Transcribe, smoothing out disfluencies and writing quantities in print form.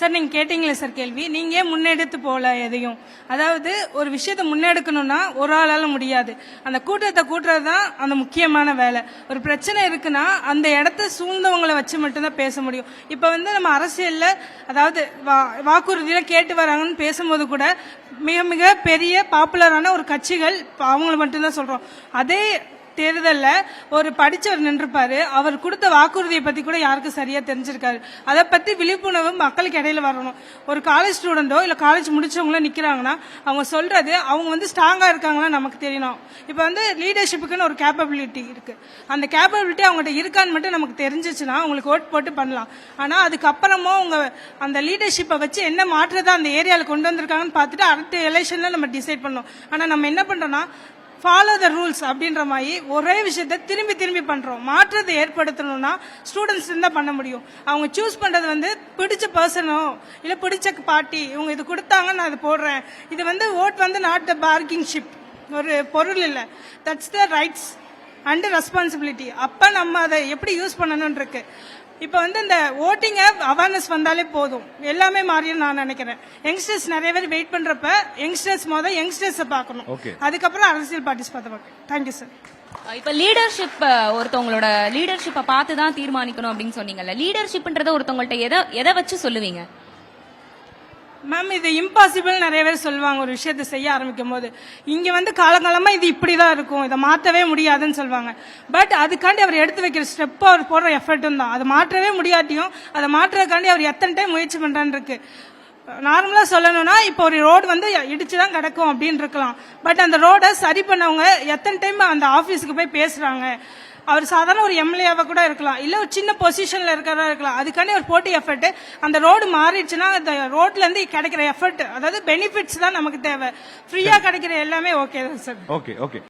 Sir நீங்க கேட்டீங்களே sir கேள்வி, நீங்க ஏன் முன்னெடுத்து போல எதையும், அதாவது ஒரு விஷயத்தை முன்னெடுக்கணும்னா ஒரு ஆளால முடியாது. அந்த கூட்டத்தை கூட்டுறது தான் அந்த முக்கியமான வேலை. ஒரு பிரச்சனை இருக்குன்னா அந்த இடத்த சூழ்ந்தவங்களை வச்சு மட்டும்தான் பேச முடியும். இப்ப நம்ம அரசியல்ல அதாவது வாக்குறுதியில கேட்டு வராங்கன்னு பேசும்போது கூட மிக மிக பெரிய பாப்புலரான ஒரு கட்சிகள் அவங்களை மட்டும்தான் சொல்றோம். அதே தேர்தல்ல ஒரு படிச்சவர் நின்றுப்பாரு, அவர் கொடுத்த வாக்குறுதியை பத்தி கூட யாருக்கும் சரியா தெரிஞ்சிருக்காரு. அதை பத்தி விழிப்புணர்வு மக்களுக்கு இடையில வரணும். ஒரு காலேஜ் ஸ்டூடெண்டோ இல்ல காலேஜ் முடிச்சவங்களோ நிக்கிறாங்கன்னா அவங்க சொல்றது அவங்க ஸ்ட்ராங்கா இருக்காங்களா நமக்கு தெரியணும். இப்ப லீடர்ஷிப்புக்குன்னு ஒரு கேப்பபிலிட்டி இருக்கு. அந்த கேப்பபிலிட்டி அவங்ககிட்ட இருக்கான்னு மட்டும் நமக்கு தெரிஞ்சிச்சுன்னா அவங்களுக்கு ஓட் போட்டு பண்ணலாம். ஆனா அதுக்கப்புறமும் அவங்க அந்த லீடர்ஷிப்பை வச்சு என்ன மாற்றத்தை அந்த ஏரியாவில் கொண்டு வந்திருக்காங்கன்னு பார்த்துட்டு அடுத்த எலெக்ஷன்ல நம்ம டிசைட் பண்ணோம். ஆனா நம்ம என்ன பண்றோம்னா ஃபாலோ த ரூல்ஸ் அப்படின்ற மாதிரி ஒரே விஷயத்த திரும்பி திரும்பி பண்றோம். மாற்றத்தை ஏற்படுத்தணும்னா ஸ்டூடெண்ட்ஸ் தான் பண்ண முடியும். அவங்க சூஸ் பண்றது பிடிச்ச பர்சனோ இல்ல பிடிச்ச பார்ட்டி, இவங்க இது கொடுத்தாங்க நான் அது போடுறேன். இது ஓட் நாட் த பார்கிங்ஷிப், ஒரு பொருள் இல்லை. That's the rights and responsibility. அப்ப நம்ம அதை எப்படி யூஸ் பண்ணணும்னு இருக்கு. இப்ப இந்த ஓட்டிங் அவேர்னஸ் வந்தாலே போதும், எல்லாமே மாறியும் நான் நினைக்கிறேன். யங்ஸ்டர்ஸ் நிறைய பேர் வெயிட் பண்றப்ப யங்ஸ்டர்ஸ் பார்க்கணும், அதுக்கப்புறம் அரசியல் பார்ட்டிஸ் பார்த்து பார்க்கணும். Thank you sir. இப்ப லீடர்ஷிப் ஒருத்தவங்களோட லீடர்ஷிப்பை பார்த்து தான் தீர்மானிக்கணும் அப்படின்னு சொன்னீங்கல்ல, லீடர்ஷிப்ன்றத ஒருத்தவங்கள்ட்ட எதை வச்சு சொல்லுவீங்க மேம்? இது இம்பாசிபிள் நிறைய பேர் சொல்லுவாங்க ஒரு விஷயத்தை செய்ய ஆரம்பிக்கும் போது. இங்க காலகாலமா இது இப்படிதான் இருக்கும், இதை மாற்றவே முடியாதுன்னு சொல்லுவாங்க. பட் அதுக்காண்டி அவர் எடுத்து வைக்கிற ஸ்டெப், அவர் போடுற எஃபர்ட்டும் தான். அதை மாற்றவே முடியாட்டியும் அதை மாற்றுறதுக்காண்டி அவர் எத்தனை டைம் முயற்சி பண்றான்னு இருக்கு. நார்மலா சொல்லணும்னா இப்போ ஒரு ரோடு இடிச்சுதான் கிடக்கும் அப்படின்னு இருக்கலாம். பட் அந்த ரோடை சரி பண்ணவங்க எத்தனை டைம் அந்த ஆபீஸுக்கு போய் பேசுறாங்க. அவர் சாதாரண ஒரு எம்எல்ஏவா கூட இருக்கலாம், இல்ல ஒரு சின்ன பொசிஷன்ல இருக்கிறதா இருக்கலாம். அதுக்காண்டி ஒரு போட்டி எஃபர்ட். அந்த ரோடு மாறிடுச்சுன்னா அந்த ரோட்ல இருந்து கிடைக்கிற எஃபர்ட், அதாவது பெனிஃபிட்ஸ் தான் நமக்கு தேவை. ஃப்ரீயா கிடைக்கிற எல்லாமே ஓகே தான் சார். Okay okay.